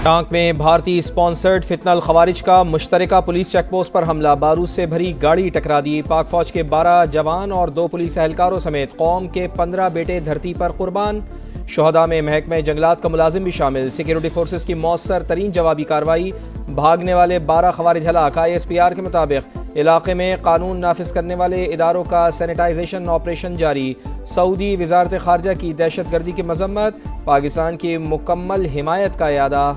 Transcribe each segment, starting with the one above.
ٹانک میں بھارتی اسپانسرڈ فتنہ الخوارج کا مشترکہ پولیس چیک پوسٹ پر حملہ، بارود سے بھری گاڑی ٹکرا دی، پاک فوج کے 12 جوان اور 2 پولیس اہلکاروں سمیت قوم کے 15 بیٹے دھرتی پر قربان۔ شہداء میں محکمہ جنگلات کا ملازم بھی شامل، سیکیورٹی فورسز کی مؤثر ترین جوابی کارروائی، بھاگنے والے 12 خوارج ہلاک۔ ISPR کے مطابق علاقے میں قانون نافذ کرنے والے اداروں کا سینیٹائزیشن آپریشن جاری۔ سعودی وزارت خارجہ کی دہشت گردی کی مذمت، پاکستان کی مکمل حمایت کا اعادہ۔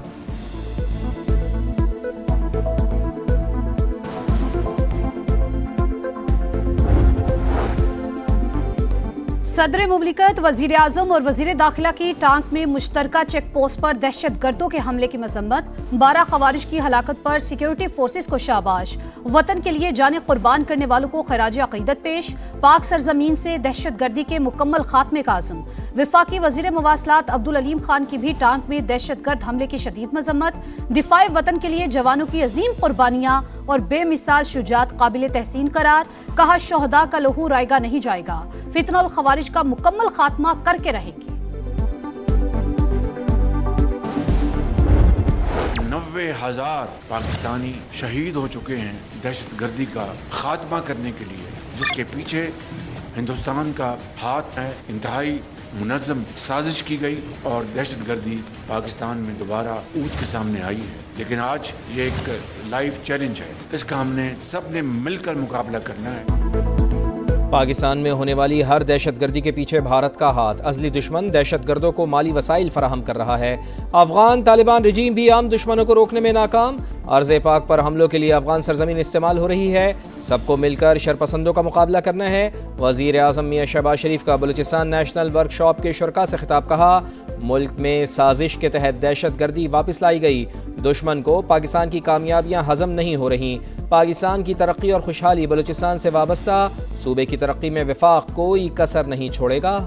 صدر مملکت، وزیر اعظم اور وزیر داخلہ کی ٹانک میں مشترکہ چیک پوسٹ پر دہشت گردوں کے حملے کی مذمت، 12 خوارج کی ہلاکت پر سیکیورٹی فورسز کو شاباش، وطن کے لیے جانیں قربان کرنے والوں کو خراج عقیدت پیش، پاک سرزمین سے دہشت گردی کے مکمل خاتمے کا عزم۔ وفاقی وزیر مواصلات عبدالعلیم خان کی بھی ٹانک میں دہشت گرد حملے کی شدید مذمت، دفاع وطن کے لیے جوانوں کی عظیم قربانیاں اور بے مثال شجاعت قابل تحسین قرار، کہا شہداء کا لہو رائے گا نہیں جائے گا، فتنہ الخوارج کا مکمل خاتمہ کر کے رہیں گے۔ 90,000 پاکستانی شہید ہو چکے ہیں دہشت گردی کا خاتمہ کرنے کے لیے، جس کے پیچھے ہندوستان کا ہاتھ ہے۔ انتہائی منظم سازش کی گئی اور دہشت گردی پاکستان میں دوبارہ اونچ کے سامنے آئی ہے، لیکن آج یہ ایک لائف چیلنج ہے، اس کا ہم نے سب نے مل کر مقابلہ کرنا ہے۔ پاکستان میں ہونے والی ہر دہشت گردی کے پیچھے بھارت کا ہاتھ، ازلی دشمن دہشت گردوں کو مالی وسائل فراہم کر رہا ہے۔ افغان طالبان رجیم بھی عام دشمنوں کو روکنے میں ناکام، ارض پاک پر حملوں کے لیے افغان سرزمین استعمال ہو رہی ہے، سب کو مل کر شرپسندوں کا مقابلہ کرنا ہے۔ وزیر اعظم میاں شہباز شریف کا بلوچستان نیشنل ورک شاپ کے شرکاء سے خطاب، کہا ملک میں سازش کے تحت دہشت گردی واپس لائی گئی، دشمن کو پاکستان کی کامیابیاں ہضم نہیں ہو رہی، پاکستان کی ترقی اور خوشحالی بلوچستان سے وابستہ، صوبے کی ترقی میں وفاق کوئی کسر نہیں چھوڑے گا۔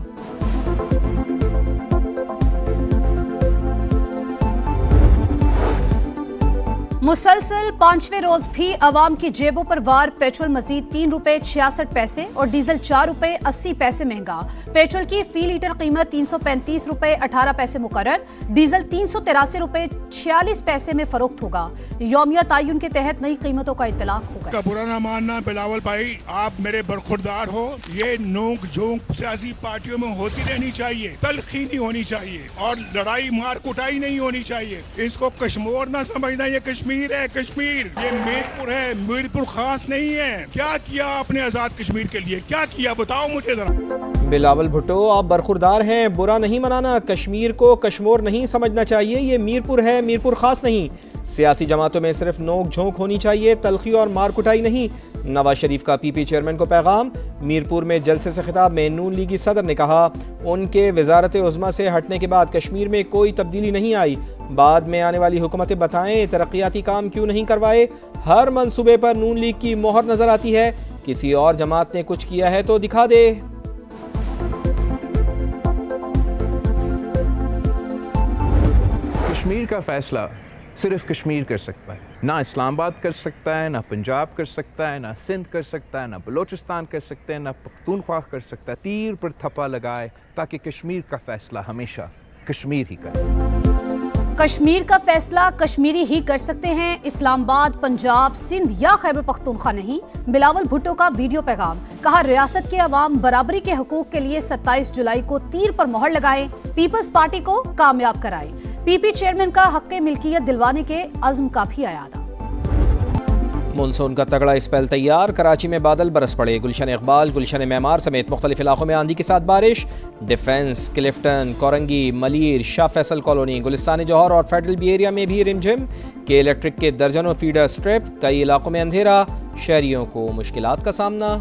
مسلسل 5ویں روز بھی عوام کی جیبوں پر وار، پیٹرول مزید 3 روپے 66 پیسے اور ڈیزل 4 روپے 80 پیسے مہنگا۔ پیٹرول کی فی لیٹر قیمت 335 روپے 18 پیسے مقرر، ڈیزل 383 روپے 46 پیسے میں فروخت ہوگا۔ یومیہ تعین کے تحت نئی قیمتوں کا اطلاق ہوگا۔ کا برا نہ ماننا بلاول بھائی، آپ میرے برخوردار ہو، یہ نوک جھونک سیاسی پارٹیوں میں ہوتی رہنی چاہیے، تلخی نہیں ہونی چاہیے اور لڑائی مار کٹائی نہیں ہونی چاہیے۔ اس کو کشمور نہ سمجھنا، یہ کشمیر ہے، کشمیر یہ میرپور ہے، میرپور خاص نہیں ہے۔ کیا کیا آپ نے آزاد کشمیر کے لیے، کیا کیا بتاؤ مجھے ذرا۔ بلاول بھٹو، آپ برخوردار ہیں، برا نہیں منانا، کشمیر کو کشمور نہیں سمجھنا چاہیے، یہ میرپور ہے، میرپور خاص نہیں۔ سیاسی جماعتوں میں صرف نوک جھونک ہونی چاہیے، تلخی اور مار کٹائی نہیں۔ نواز شریف کا پی پی چیئرمین کو پیغام، میرپور میں جلسے سے خطاب میں نون لیگی صدر نے کہا ان کے وزارت عظمیٰ سے ہٹنے کے بعد کشمیر میں کوئی تبدیلی نہیں آئی، بعد میں آنے والی حکومتیں بتائیں ترقیاتی کام کیوں نہیں کروائے، ہر منصوبے پر نون لیگ کی مہر نظر آتی ہے، کسی اور جماعت نے کچھ کیا ہے تو دکھا دے۔ کشمیر کا فیصلہ صرف کشمیر کر سکتا ہے، نہ اسلام آباد کر سکتا ہے، نہ پنجاب کر سکتا ہے، نہ سندھ کر سکتا ہے، نہ بلوچستان کر سکتے ہیں، نہ پختونخوا کر سکتا ہے۔ تیر پر تھپا لگائے تاکہ کشمیر کا فیصلہ ہمیشہ کشمیر ہی کرے۔ کشمیر کا فیصلہ کشمیری ہی کر سکتے ہیں، اسلام آباد، پنجاب، سندھ یا خیبر پختونخوا نہیں۔ بلاول بھٹو کا ویڈیو پیغام، کہا ریاست کے عوام برابری کے حقوق کے لیے 27 جولائی کو تیر پر مہر لگائیں، پیپلز پارٹی کو کامیاب کرائیں۔ پی پی چیئرمین کا حق ملکیت دلوانے کے عزم کا بھی اعادہ۔ مونسون کا تگڑا اسپیل تیار، کراچی میں بادل برس پڑے، گلشن اقبال، گلشن معمار سمیت مختلف علاقوں میں آندھی کے ساتھ بارش، ڈیفنس، کلفٹن، کورنگی، ملیر، شاہ فیصل کالونی، گلستان جوہر اور فیڈرل بی ایریا میں بھی رمجھم، کے الیکٹرک کے درجنوں فیڈر سٹرپ، کئی علاقوں میں اندھیرا، شہریوں کو مشکلات کا سامنا۔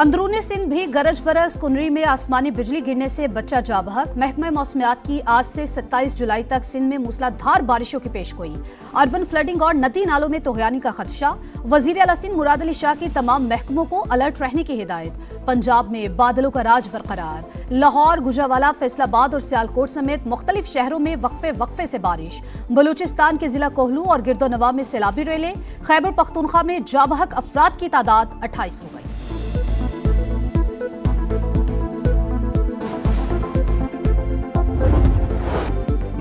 اندرون سندھ بھی گرج برس، کنری میں آسمانی بجلی گرنے سے بچہ جاں بحق۔ محکمہ موسمیات کی آج سے 27 جولائی تک سندھ میں موسلادھار بارشوں کی پیشگوئی، اربن فلڈنگ اور ندی نالوں میں طغیانی کا خدشہ۔ وزیر اعلیٰ سندھ مراد علی شاہ کی تمام محکموں کو الرٹ رہنے کی ہدایت۔ پنجاب میں بادلوں کا راج برقرار، لاہور، گجرانوالہ، فیصل آباد اور سیالکوٹ سمیت مختلف شہروں میں وقفے سے بارش۔ بلوچستان کے ضلع کوہلو اور گرد و نواح میں سیلابی ریلیں۔ خیبر پختونخوا میں جاں بحق افراد کی تعداد 28 ہو گئی۔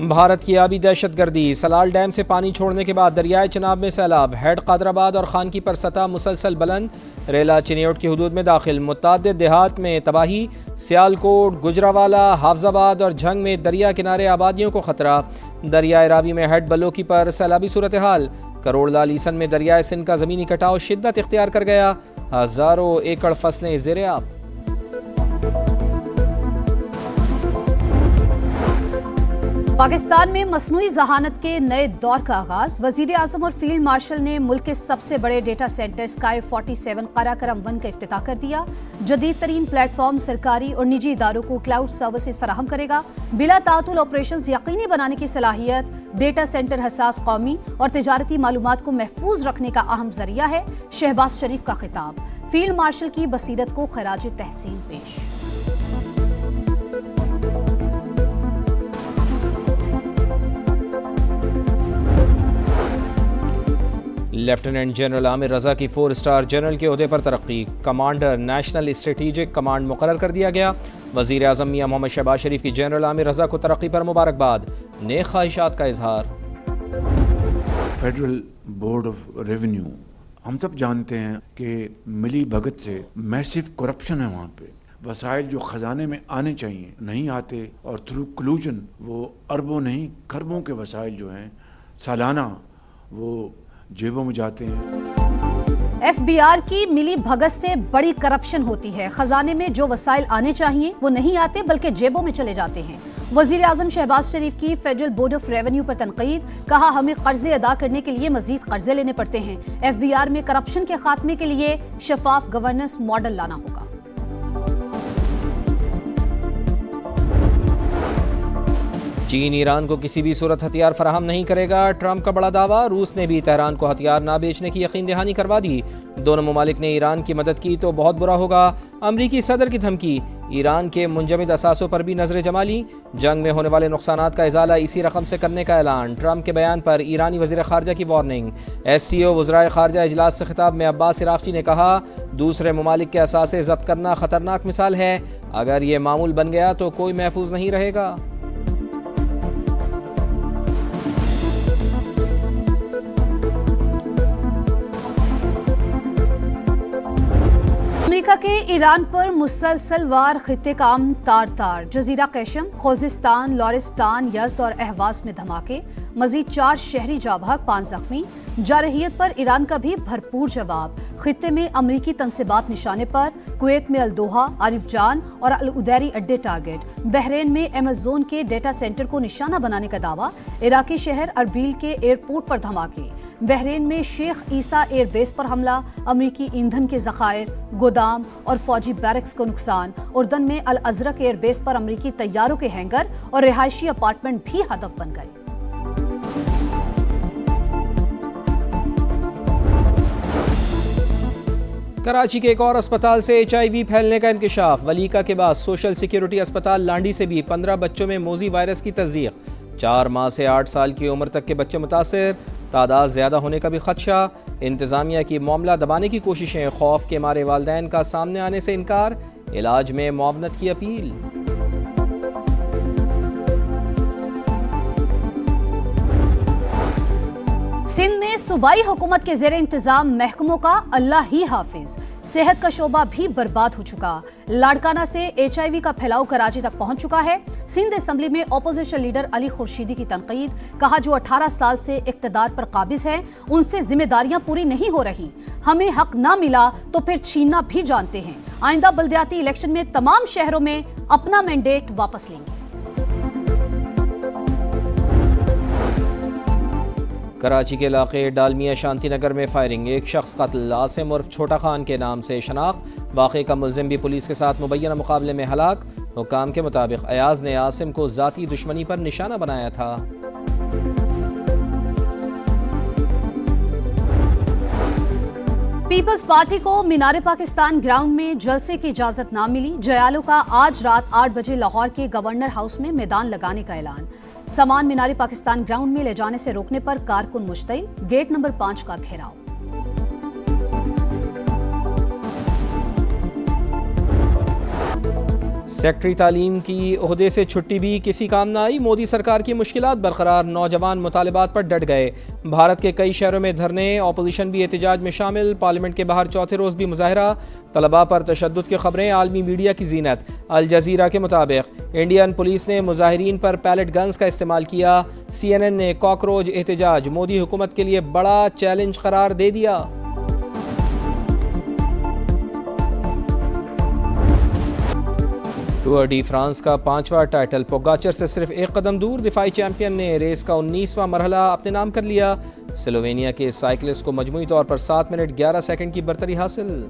بھارت کی آبی دہشت گردی، سلال ڈیم سے پانی چھوڑنے کے بعد دریائے چناب میں سیلاب، ہیڈ قادرآباد اور خانکی پر سطح مسلسل بلند، ریلا چنیوٹ کی حدود میں داخل، متعدد دیہات میں تباہی، سیالکوٹ، گجراوالا، حافظ آباد اور جھنگ میں دریا کنارے آبادیوں کو خطرہ، دریائے راوی میں ہیڈ بلوکی پر سیلابی صورتحال، کروڑ لال ایسن میں دریائے سندھ کا زمینی کٹاؤ شدت اختیار کر گیا، ہزاروں ایکڑ فصلیں زیر آب۔ پاکستان میں مصنوعی ذہانت کے نئے دور کا آغاز، وزیر اعظم اور فیلڈ مارشل نے ملک کے سب سے بڑے ڈیٹا سینٹر اسکائی 47 قراقرم 1 کا افتتاح کر دیا۔ جدید ترین پلیٹ فارم سرکاری اور نجی اداروں کو کلاؤڈ سروسز فراہم کرے گا۔ بلا تعطل آپریشنز یقینی بنانے کی صلاحیت، ڈیٹا سینٹر حساس قومی اور تجارتی معلومات کو محفوظ رکھنے کا اہم ذریعہ ہے، شہباز شریف کا خطاب، فیلڈ مارشل کی بصیرت کو خراج تحسین پیش۔ لیفٹیننٹ جنرل عامر رضا کی 4 اسٹار جنرل کے عہدے پر ترقی، کمانڈر نیشنل اسٹریٹجک کمانڈ مقرر کر دیا گیا۔ وزیر اعظم میاں محمد شہباز شریف کی جنرل عامر رضا کو ترقی پر مبارکباد، نیک خواہشات کا اظہار۔ فیڈرل بورڈ آف ریونیو، ہم سب جانتے ہیں کہ ملی بھگت سے میسیو کرپشن ہے وہاں پہ، وسائل جو خزانے میں آنے چاہیے نہیں آتے، اور تھرو کلوژن وہ اربوں نہیں کھربوں کے وسائل جو ہیں سالانہ وہ جیبوں میں جاتے ہیں۔ ایف بی آر کی ملی بھگت سے بڑی کرپشن ہوتی ہے، خزانے میں جو وسائل آنے چاہیے وہ نہیں آتے بلکہ جیبوں میں چلے جاتے ہیں۔ وزیر اعظم شہباز شریف کی فیڈرل بورڈ آف ریونیو پر تنقید، کہا ہمیں قرضے ادا کرنے کے لیے مزید قرضے لینے پڑتے ہیں، ایف بی آر میں کرپشن کے خاتمے کے لیے شفاف گورننس ماڈل لانا ہوگا۔ چین ایران کو کسی بھی صورت ہتھیار فراہم نہیں کرے گا، ٹرمپ کا بڑا دعویٰ، روس نے بھی تہران کو ہتھیار نہ بیچنے کی یقین دہانی کروا دی، دونوں ممالک نے ایران کی مدد کی تو بہت برا ہوگا، امریکی صدر کی دھمکی، ایران کے منجمد اثاثوں پر بھی نظر جما لی، جنگ میں ہونے والے نقصانات کا ازالہ اسی رقم سے کرنے کا اعلان، ٹرمپ کے بیان پر ایرانی وزیر خارجہ کی وارننگ، ایس سی او وزرائے خارجہ اجلاس سے خطاب میں عباس عراقچی نے کہا، دوسرے ممالک کے اثاثے ضبط کرنا خطرناک مثال ہے، اگر یہ معمول بن گیا تو کوئی محفوظ نہیں رہے گا۔ امریکہ کے ایران پر مسلسل وار خطے کا امن تار تار، جزیرہ قیشم، خوزستان، لورستان، یزد اور اہواز میں دھماکے، مزید 4 شہری جاں بحق، 5 زخمی، جارحیت پر ایران کا بھی بھرپور جواب، خطے میں امریکی تنصیبات نشانے پر، کویت میں الدوحہ، عارف جان اور العدیری اڈے ٹارگٹ، بحرین میں ایمیزون کے ڈیٹا سینٹر کو نشانہ بنانے کا دعویٰ، عراقی شہر اربیل کے ایئرپورٹ پر دھماکے، بحرین میں شیخ عیسیٰ ایئر بیس پر حملہ، امریکی ایندھن کے ذخائر، گودام اور فوجی بیرکس کو نقصان، اردن میں الازرق ایئر بیس پر امریکی طیاروں کے ہینگر اور رہائشی اپارٹمنٹ بھی ہدف بن گئے۔ کراچی کے ایک اور اسپتال سے HIV پھیلنے کا انکشاف، ولیکا کے بعد سوشل سیکیورٹی اسپتال لانڈی سے بھی 15 بچوں میں موذی وائرس کی تصدیق، 4 ماہ سے 8 سال کی عمر تک کے بچے متاثر، تعداد زیادہ ہونے کا بھی خدشہ، انتظامیہ کی معاملہ دبانے کی کوششیں، خوف کے مارے والدین کا سامنے آنے سے انکار، علاج میں معاونت کی اپیل۔ سندھ میں صوبائی حکومت کے زیر انتظام محکموں کا اللہ ہی حافظ، صحت کا شعبہ بھی برباد ہو چکا، لاڑکانہ سے HIV کا پھیلاؤ کراچی تک پہنچ چکا ہے۔ سندھ اسمبلی میں اپوزیشن لیڈر علی خورشیدی کی تنقید، کہا جو 18 سال سے اقتدار پر قابض ہیں ان سے ذمہ داریاں پوری نہیں ہو رہی، ہمیں حق نہ ملا تو پھر چھیننا بھی جانتے ہیں، آئندہ بلدیاتی الیکشن میں تمام شہروں میں اپنا مینڈیٹ واپس لیں گے۔ کراچی کے علاقے ڈالمیہ شانتی نگر میں فائرنگ، ایک شخص قتل، عاصم عرف چھوٹا خان کے نام سے شناخت، واقعے کا ملزم بھی پولیس کے ساتھ مبینہ مقابلے میں ہلاک، حکام کے مطابق ایاز نے عاصم کو ذاتی دشمنی پر نشانہ بنایا تھا۔ پیپلز پارٹی کو مینار پاکستان گراؤنڈ میں جلسے کی اجازت نہ ملی، جیالو کا آج رات 8 بجے لاہور کے گورنر ہاؤس میں میدان لگانے کا اعلان، سامان مینار پاکستان گراؤنڈ میں لے جانے سے روکنے پر کارکن مشتعل، گیٹ نمبر 5 کا گھیراؤ۔ سیکٹری تعلیم کی عہدے سے چھٹی بھی کسی کام نہ آئی، مودی سرکار کی مشکلات برقرار، نوجوان مطالبات پر ڈٹ گئے۔ بھارت کے کئی شہروں میں دھرنے، اپوزیشن بھی احتجاج میں شامل، پارلیمنٹ کے باہر چوتھے روز بھی مظاہرہ، طلباء پر تشدد کی خبریں عالمی میڈیا کی زینت۔ الجزیرہ کے مطابق انڈین پولیس نے مظاہرین پر پیلٹ گنز کا استعمال کیا، CNN نے کاکروچ احتجاج مودی حکومت کے لیے بڑا چیلنج قرار دے دیا۔ ٹور ڈی فرانس کا 5واں ٹائٹل پوگاچر سے صرف ایک قدم دور، دفاعی چیمپئن نے ریس کا 19واں مرحلہ اپنے نام کر لیا۔ سلووینیا کے سائیکلسٹ کو مجموعی طور پر 7 منٹ 11 سیکنڈ کی برتری حاصل۔